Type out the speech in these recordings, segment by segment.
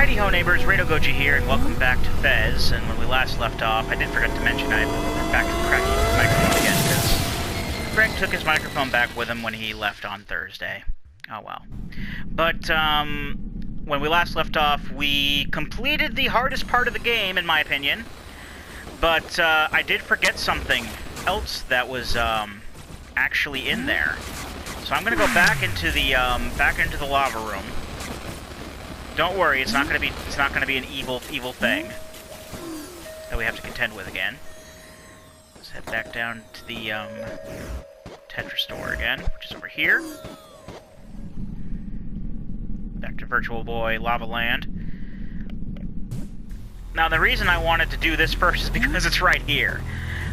Heidi-ho neighbors, Rado Goji here, and welcome back to Fez. And when we last left off, I did forget to mention I'm back to the cracky microphone again, because Greg took his microphone back with him when he left on Thursday. Oh well. But, when we last left off, we completed the hardest part of the game, in my opinion. But, I did forget something else that was, actually in there. So I'm gonna go back into the lava room. Don't worry, it's not gonna be an evil thing that we have to contend with again. Let's head back down to the Tetra store again, which is over here. Back to Virtual Boy Lava Land. Now the reason I wanted to do this first is because it's right here.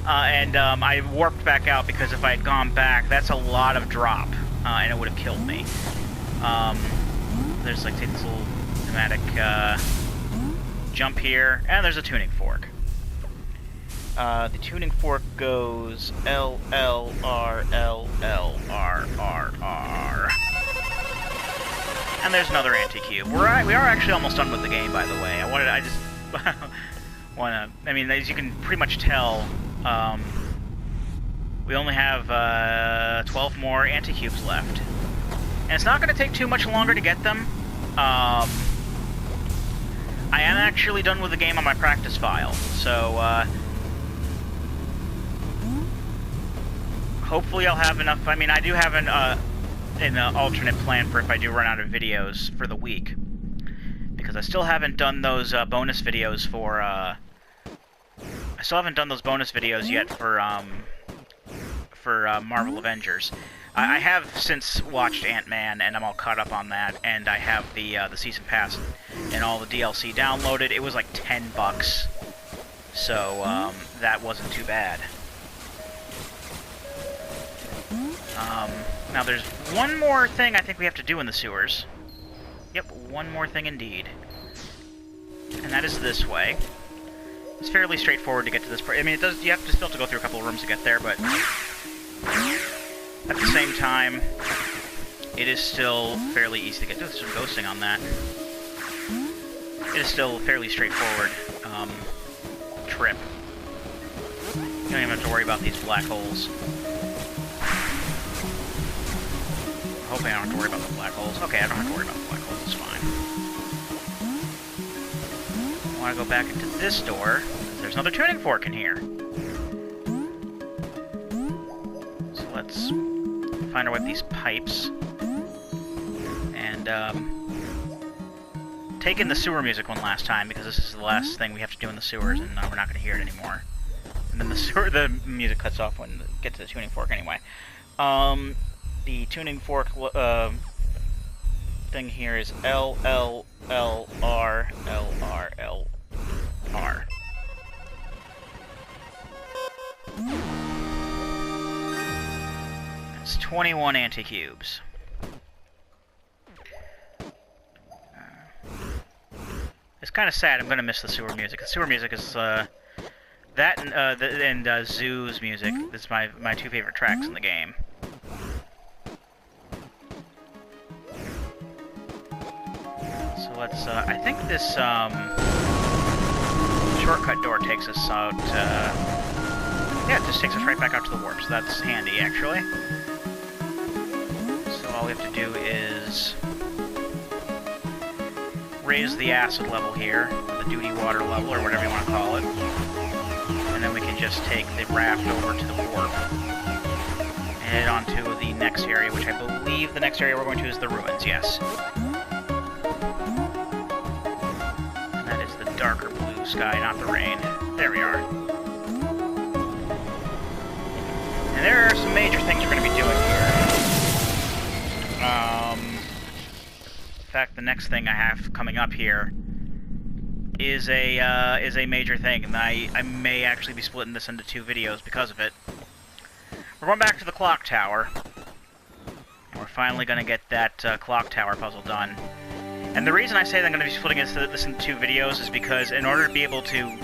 I warped back out because if I had gone back, that's a lot of drop, and it would have killed me. There's like this little thematic jump here, and there's a tuning fork. The tuning fork goes L L R L L R R R. And there's another anti-cube. We are actually almost done with the game, by the way. I mean, as you can pretty much tell, we only have 12 more anti-cubes left. And it's not going to take too much longer to get them. I am actually done with the game on my practice file, so hopefully I'll have enough. I mean, I do have an alternate plan for if I do run out of videos for the week, because I still haven't done those bonus videos for. I still haven't done those bonus videos yet for Marvel Avengers. I have since watched Ant-Man, and I'm all caught up on that, and I have the Season Pass and all the DLC downloaded. It was like $10, so that wasn't too bad. Now there's one more thing I think we have to do in the sewers. Yep, one more thing indeed. And that is this way. It's fairly straightforward to get to this part. I mean, you have to still have to go through a couple of rooms to get there, but at the same time, it is still fairly easy to get. There's some ghosting on that. It is still a fairly straightforward trip. You don't even have to worry about these black holes. Hoping I don't have to worry about the black holes. Okay, I don't have to worry about the black holes. It's fine. I want to go back into this door. There's another tuning fork in here. So let's find our way with these pipes. And, take in the sewer music one last time, because this is the last thing we have to do in the sewers, and we're not going to hear it anymore. And then the music cuts off when we get to the tuning fork anyway. The tuning fork thing here is L L L R L R L R. It's 21 anti-cubes. It's kind of sad. I'm going to miss the sewer music. The sewer music is that and Zoo's music. This is my two favorite tracks in the game. So let's. I think this shortcut door takes us out. Yeah, it just takes us right back out to the warp. So that's handy, actually. So all we have to do is raise the acid level here, the duty water level, or whatever you want to call it. And then we can just take the raft over to the warp. And head on to the next area, which I believe the next area we're going to is the ruins, yes. And that is the darker blue sky, not the rain. There we are. And there are some major things we're going to be doing here. In fact, the next thing I have coming up here is a major thing, and I may actually be splitting this into 2 videos because of it. We're going back to the clock tower. We're finally going to get that clock tower puzzle done. And the reason I say that I'm going to be splitting this into 2 videos is because in order to be able to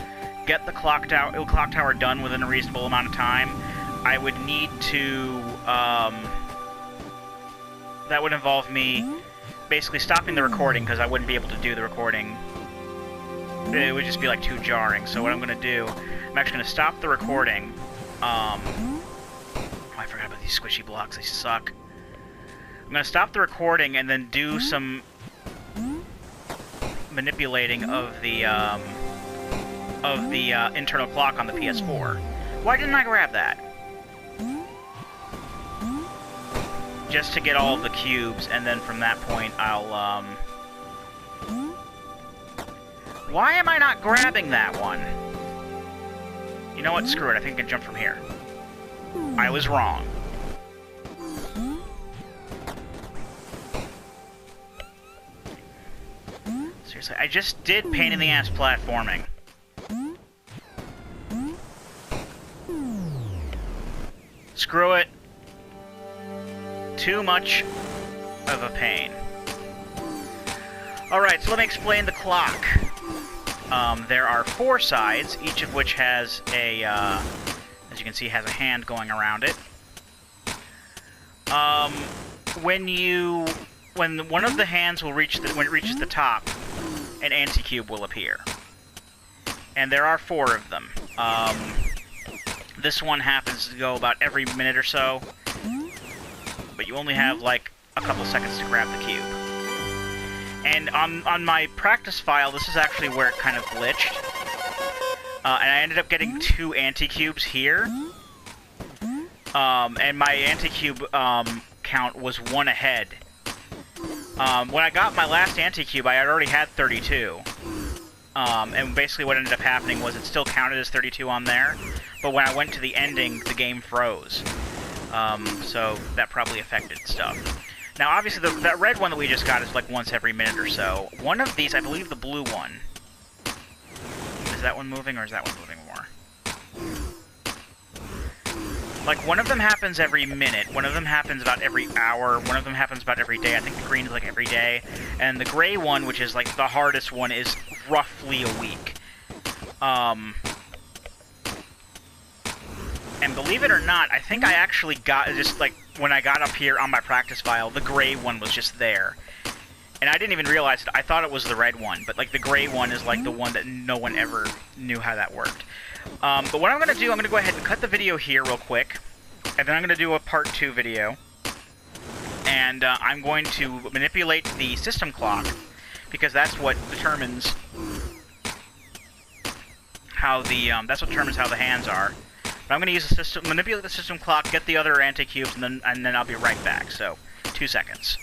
get the clock tower done within a reasonable amount of time, I would need to that would involve me basically stopping the recording, because I wouldn't be able to do the recording it would just be like too jarring. So what I'm going to do, I'm actually going to stop the recording. Oh, I forgot about these squishy blocks. They suck. I'm going to stop the recording and then do some manipulating of the internal clock on the PS4. Why didn't I grab that? Just to get all of the cubes, and then from that point, I'll, Why am I not grabbing that one? You know what? Screw it. I think I can jump from here. I was wrong. Seriously, I just did pain-in-the-ass platforming. Screw it. Too much of a pain. Alright, so let me explain the clock. There are 4 sides, each of which has a, as you can see, has a hand going around it. When one of the hands will reach when it reaches the top, an anti-cube will appear. And there are 4 of them. This one happens to go about every minute or so, but you only have, like, a couple seconds to grab the cube. And on my practice file, this is actually where it kind of glitched. And I ended up getting 2 anti-cubes here. And my anti-cube count was 1 ahead. When I got my last anti-cube, I already had 32. And basically what ended up happening was it still counted as 32 on there, but when I went to the ending, the game froze. So that probably affected stuff. Now, obviously, that red one that we just got is like once every minute or so. One of these, I believe the blue one. Is that one moving, or is that one moving more? Like, one of them happens every minute, one of them happens about every hour, one of them happens about every day. I think the green is like every day. And the gray one, which is like the hardest one, is roughly a week. And believe it or not, I think I actually got, just like, when I got up here on my practice file, the gray one was just there. And I didn't even realize it. I thought it was the red one, but, like, the gray one is, like, the one that no one ever knew how that worked. But what I'm going to do, I'm going to go ahead and cut the video here real quick, and then I'm going to do a part 2 video. And I'm going to manipulate the system clock, because that's what determines how the, how the hands are. But I'm going to use the system, manipulate the system clock, get the other anti-cubes, and then I'll be right back. So, 2 seconds.